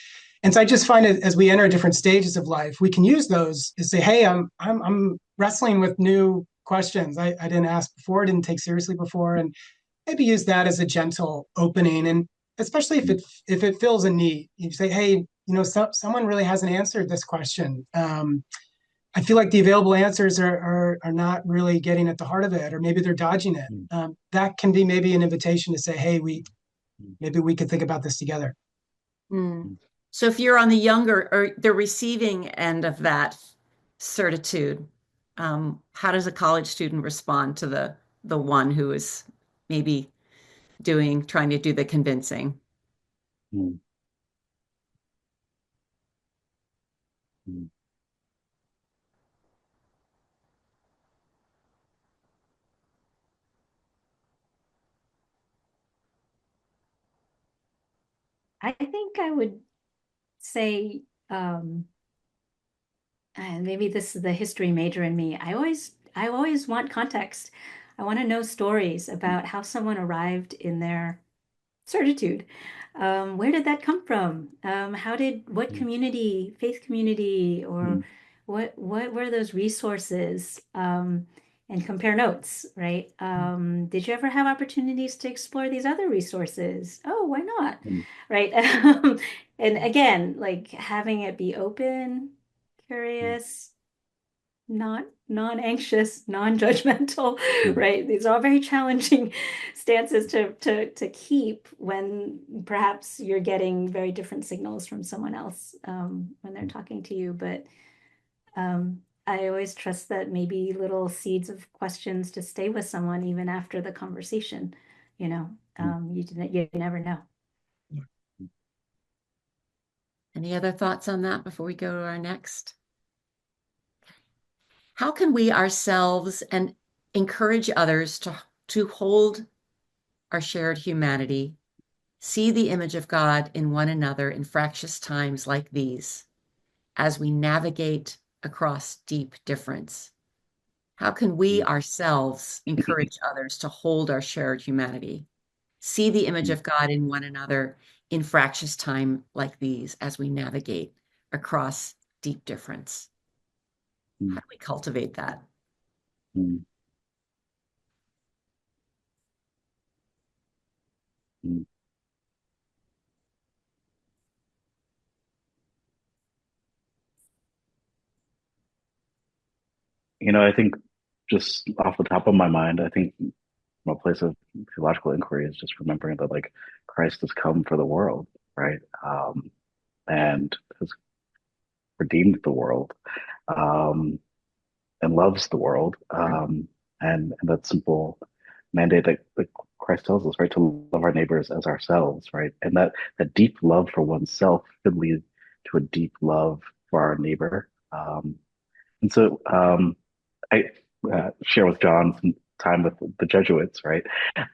so I just find it as we enter different stages of life, we can use those to say, "Hey, I'm wrestling with new questions I didn't ask before, didn't take seriously before," and maybe use that as a gentle opening. And especially if it fills a need, you say, "Hey, someone really hasn't answered this question. I feel like the available answers are not really getting at the heart of it, or maybe they're dodging it." That can be maybe an invitation to say, "Hey, maybe we could think about this together." So if you're on the younger or the receiving end of that certitude, how does a college student respond to the one who is maybe trying to do the convincing? I think I would say, and maybe this is the history major in me. I always want context. I want to know stories about how someone arrived in their certitude. Where did that come from? What Mm, community, faith community, or mm, what were those resources? And compare notes, right? Did you ever have opportunities to explore these other resources? Oh, why not? mm, Right? And again, like having it be open, mm, curious, not non-anxious, non-judgmental, mm, right? These are all very challenging stances to keep when perhaps you're getting very different signals from someone else when they're mm, talking to you. But I always trust that maybe little seeds of questions to stay with someone even after the conversation, you know, mm, you never know. mm. Any other thoughts on that before we go to our next? How can we ourselves and encourage others to hold our shared humanity, see the image of God in one another in fractious times like these as we navigate across deep difference? How can we Mm, ourselves encourage others to hold our shared humanity, see the image mm, of God in one another in fractious time like these as we navigate across deep difference? How mm, do we cultivate that? mm, mm. I think just off the top of my mind, I think from a place of theological inquiry is just remembering that like Christ has come for the world, right? And has redeemed the world, um, and loves the world. And that simple mandate that Christ tells us, right, to love our neighbors as ourselves, right? And that deep love for oneself could lead to a deep love for our neighbor. And so I share with John some time with the Jesuits, right?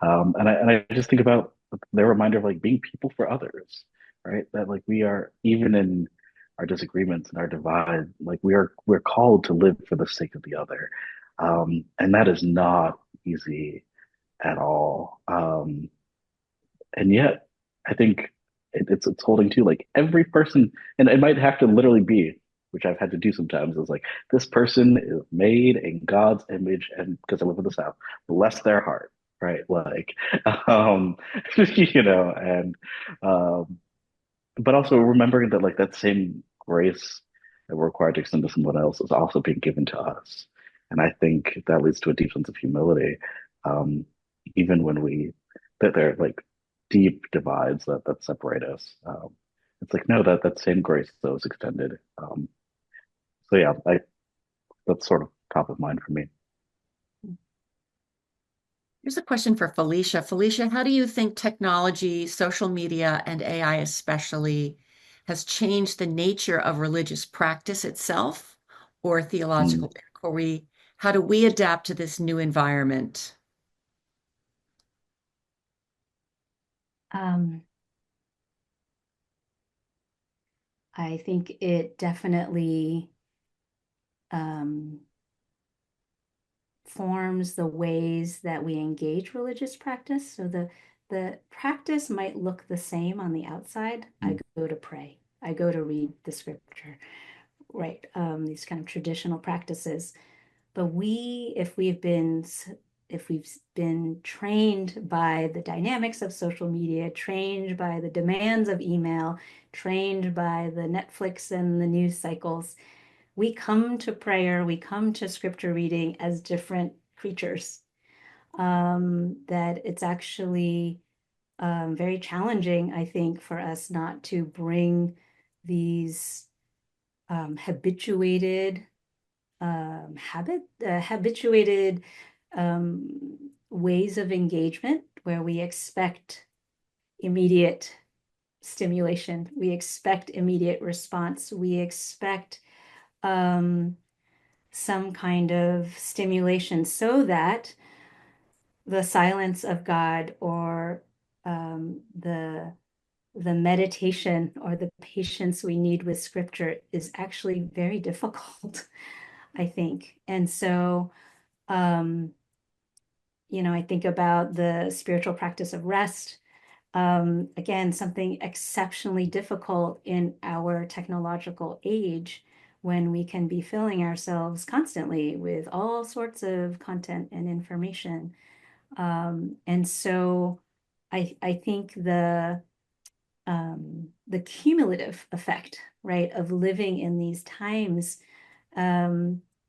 And I just think about their reminder of like being people for others, right? That like we are even in our disagreements and our divide, like we're called to live for the sake of the other, and that is not easy at all. And yet, I think it's holding to like every person, and it might have to literally be, which I've had to do sometimes, is like this person is made in God's image, and because I live in the South, bless their heart, right? Like, um, and um, but also remembering that like that same grace that we're required to extend to someone else is also being given to us, and I think that leads to a deep sense of humility, um, even when that there are like deep divides that separate us. It's like no, that same grace that was extended. So yeah, that's sort of top of mind for me. Here's a question for Felicia. Felicia, how do you think technology, social media, and AI especially has changed the nature of religious practice itself or Mm, theological inquiry? How do we adapt to this new environment? Um, I think it definitely um, forms the ways that we engage religious practice. So the practice might look the same on the outside. I mm, go to pray. I go to read the scripture, right? These kind of traditional practices. But if we've been trained by the dynamics of social media, trained by the demands of email, trained by the Netflix and the news cycles, we come to prayer, we come to scripture reading as different creatures. That it's actually very challenging, I think, for us not to bring these habituated ways of engagement where we expect immediate stimulation, we expect immediate response, we expect um, some kind of stimulation so that the silence of God or the the meditation or the patience we need with scripture is actually very difficult, I think. And so, I think about the spiritual practice of rest. Again, something exceptionally difficult in our technological age when we can be filling ourselves constantly with all sorts of content and information. And so I think the cumulative effect, right, of living in these times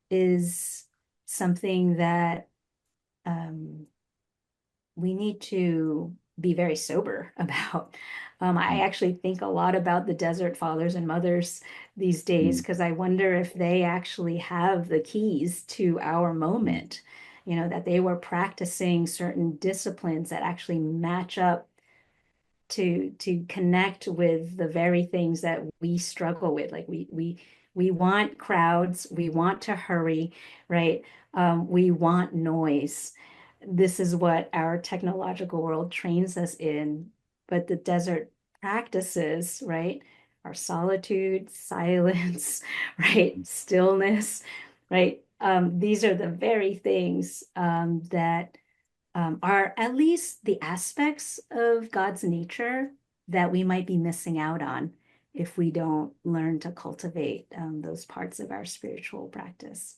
is something that we need to be very sober about. I actually think a lot about the desert fathers and mothers these days because I wonder if they actually have the keys to our moment, that they were practicing certain disciplines that actually match up to connect with the very things that we struggle with. Like we want crowds, we want to hurry, right? We want noise. This is what our technological world trains us in, but the desert practices, right, are solitude, silence, right, stillness, right? These are the very things that are at least the aspects of God's nature that we might be missing out on if we don't learn to cultivate those parts of our spiritual practice.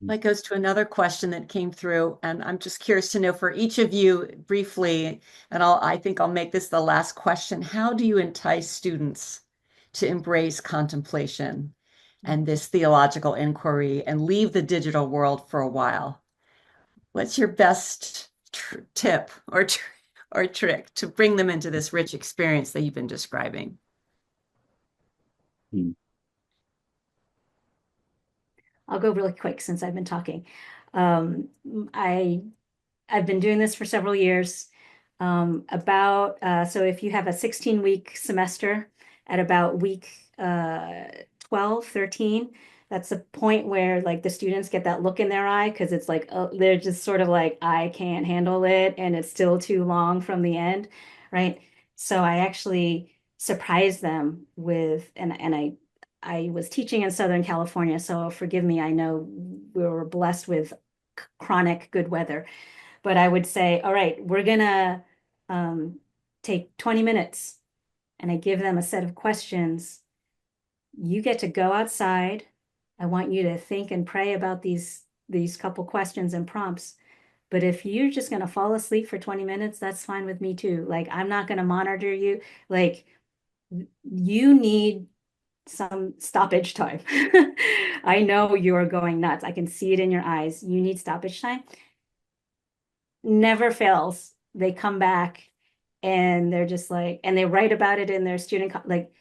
That goes to another question that came through, and I'm just curious to know for each of you briefly, and I think I'll make this the last question. How do you entice students to embrace contemplation and this theological inquiry and leave the digital world for a while? What's your best tip or trick to bring them into this rich experience that you've been describing? I'll go really quick since I've been talking. I've been doing this for several years. So if you have a 16-week semester at about week 12, 13, that's the point where like the students get that look in their eye because it's like, oh, they're just sort of like, I can't handle it and it's still too long from the end, right? So I actually surprised them with, and I was teaching in Southern California, so forgive me, I know we were blessed with chronic good weather, but I would say, all right, we're gonna take 20 minutes and I give them a set of questions. You get to go outside. I want you to think and pray about these couple questions and prompts. But if you're just going to fall asleep for 20 minutes, that's fine with me too. Like, I'm not going to monitor you. Like, you need some stoppage time. I know you're going nuts. I can see it in your eyes. You need stoppage time. Never fails. They come back and they're just like, and they write about it in their student, like,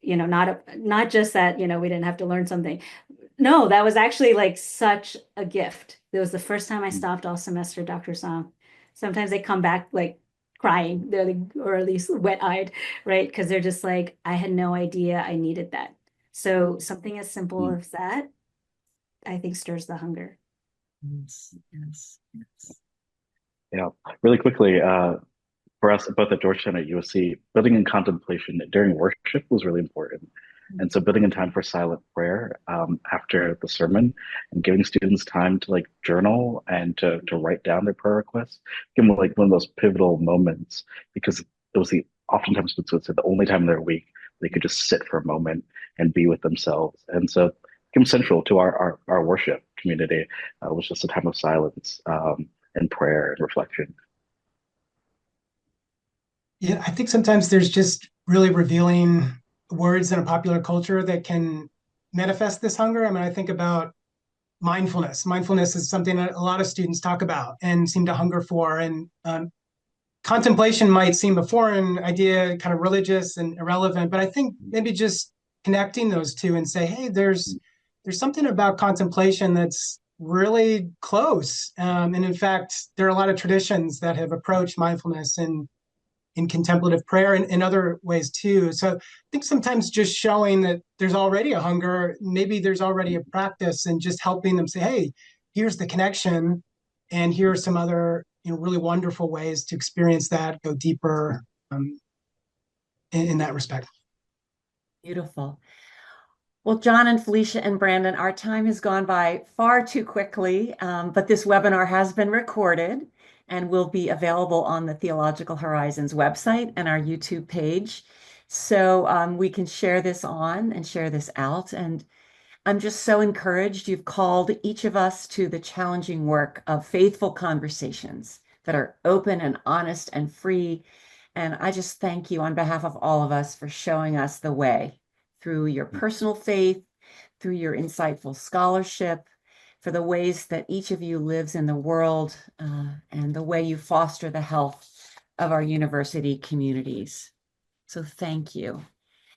not just that, we didn't have to learn something. No, that was actually like such a gift. It was the first time I stopped all semester, Dr. Song. Sometimes they come back like crying, they're like, or at least wet-eyed, right? Because they're just like, I had no idea I needed that. So something as simple as that, I think stirs the hunger. Yes, yes, yes. Yeah, really quickly, for us both at Georgetown and at USC, building in contemplation during worship was really important. And so building in time for silent prayer after the sermon and giving students time to like journal and to write down their prayer requests, give them like one of those pivotal moments because it was oftentimes it's the only time in their week they could just sit for a moment and be with themselves. And so became central to our worship community was just a time of silence and prayer and reflection. Yeah, I think sometimes there's just really revealing words in a popular culture that can manifest this hunger. I mean, I think about mindfulness. Mindfulness is something that a lot of students talk about and seem to hunger for. And contemplation might seem a foreign idea, kind of religious and irrelevant, but I think maybe just connecting those two and say, hey, there's something about contemplation that's really close. And in fact, there are a lot of traditions that have approached mindfulness and in contemplative prayer and in other ways too. So I think sometimes just showing that there's already a hunger, maybe there's already a practice, and just helping them say, hey, here's the connection, and here are some other really wonderful ways to experience that, go deeper. in that respect. Beautiful. Well, John and Felicia and Brandon, our time has gone by far too quickly, but this webinar has been recorded and will be available on the Theological Horizons website and our YouTube page. So we can share this on and share this out. And I'm just so encouraged. You've called each of us to the challenging work of faithful conversations that are open and honest and free. And I just thank you on behalf of all of us for showing us the way through your personal faith, through your insightful scholarship, for the ways that each of you lives in the world, and the way you foster the health of our university communities. So thank you.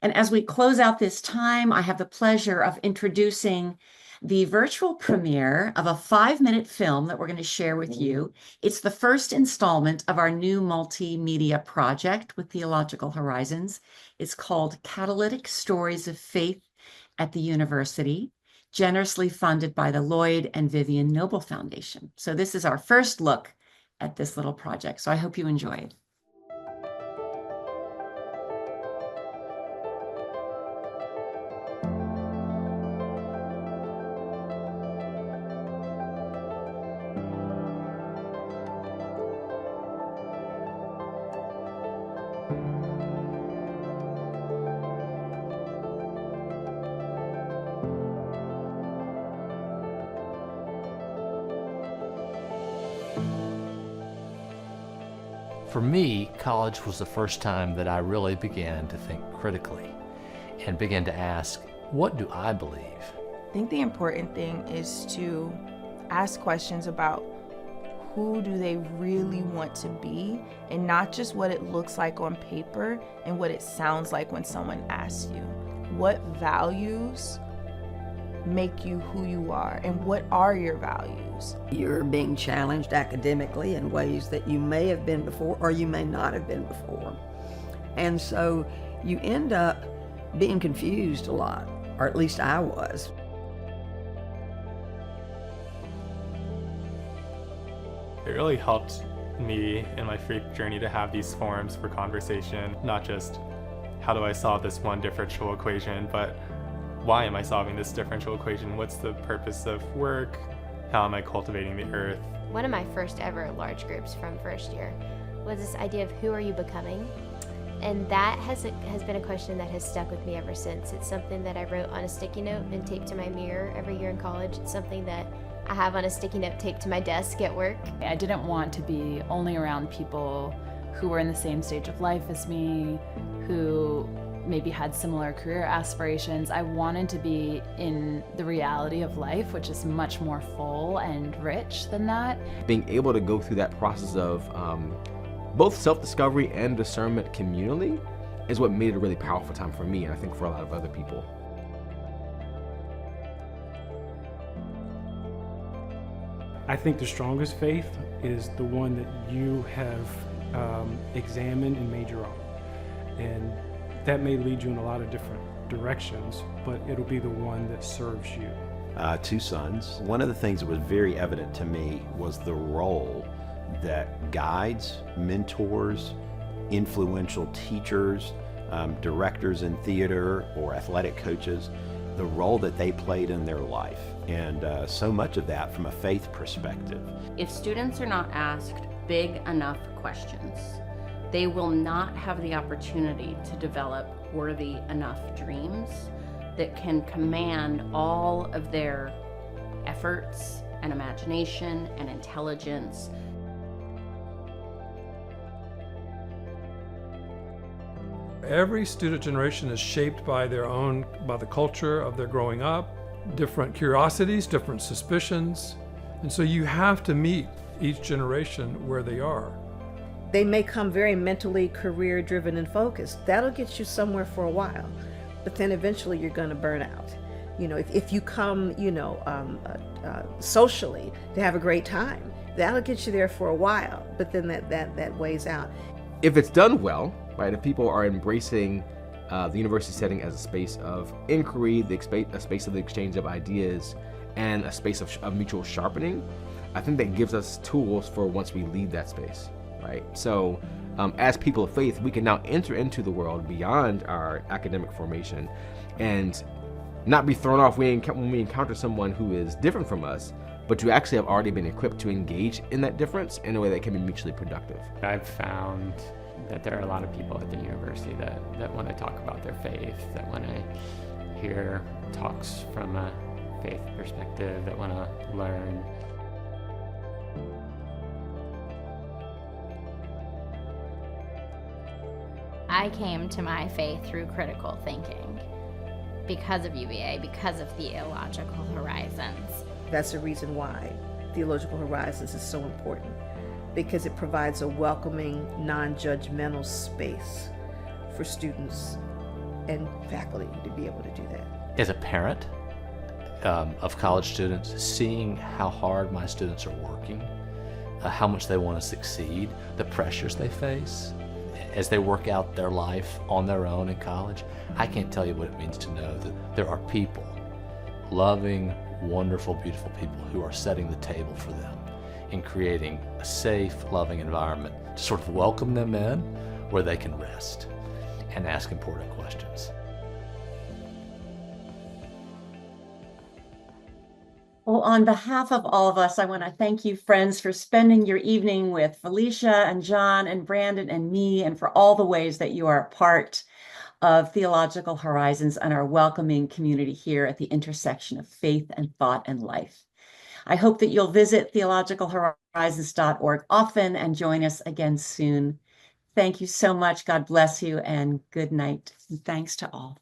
And as we close out this time, I have the pleasure of introducing the virtual premiere of a 5-minute film that we're going to share with you. It's the first installment of our new multimedia project with Theological Horizons. It's called Catalytic Stories of Faith at the University, generously funded by the Lloyd and Vivian Noble Foundation. So this is our first look at this little project. So I hope you enjoy it. For me, college was the first time that I really began to think critically and began to ask, what do I believe? I think the important thing is to ask questions about who do they really want to be, and not just what it looks like on paper and what it sounds like when someone asks you. What values make you who you are, and what are your values? You're being challenged academically in ways that you may have been before or you may not have been before. And so you end up being confused a lot, or at least I was. It really helped me in my faith journey to have these forums for conversation, not just how do I solve this one differential equation, but why am I solving this differential equation? What's the purpose of work? How am I cultivating the earth? One of my first ever large groups from first year was this idea of who are you becoming? And that has been a question that has stuck with me ever since. It's something that I wrote on a sticky note and taped to my mirror every year in college. It's something that I have on a sticky note taped to my desk at work. I didn't want to be only around people who were in the same stage of life as me, who maybe had similar career aspirations. I wanted to be in the reality of life, which is much more full and rich than that. Being able to go through that process of both self-discovery and discernment communally is what made it a really powerful time for me, and I think for a lot of other people. I think the strongest faith is the one that you have examined and made your own. And that may lead you in a lot of different directions, but it'll be the one that serves you. 2 sons. One of the things that was very evident to me was the role that guides, mentors, influential teachers, directors in theater or athletic coaches, the role that they played in their life. And so much of that from a faith perspective. If students are not asked big enough questions, they will not have the opportunity to develop worthy enough dreams that can command all of their efforts and imagination and intelligence. Every student generation is shaped by the culture of their growing up, different curiosities, different suspicions, and so you have to meet each generation where they are. They may come very mentally career-driven and focused. That'll get you somewhere for a while, but then eventually you're going to burn out. You know, if you come, socially to have a great time, that'll get you there for a while, but then that weighs out. If it's done well, right, if people are embracing the university setting as a space of inquiry, a space of the exchange of ideas, and a space of mutual sharpening, I think that gives us tools for once we leave that space. Right? So as people of faith, we can now enter into the world beyond our academic formation and not be thrown off when we encounter someone who is different from us, but to actually have already been equipped to engage in that difference in a way that can be mutually productive. I've found that there are a lot of people at the university that want to talk about their faith, that want to hear talks from a faith perspective, that want to learn. I came to my faith through critical thinking because of UVA, because of Theological Horizons. That's the reason why Theological Horizons is so important, because it provides a welcoming, non-judgmental space for students and faculty to be able to do that. As a parent of college students, seeing how hard my students are working, how much they want to succeed, the pressures they face as they work out their life on their own in college, I can't tell you what it means to know that there are people, loving, wonderful, beautiful people who are setting the table for them in creating a safe, loving environment to sort of welcome them in where they can rest and ask important questions. Well, on behalf of all of us, I want to thank you, friends, for spending your evening with Felicia and John and Brandon and me, and for all the ways that you are a part of Theological Horizons and our welcoming community here at the intersection of faith and thought and life. I hope that you'll visit theologicalhorizons.org often and join us again soon. Thank you so much. God bless you and good night. And thanks to all.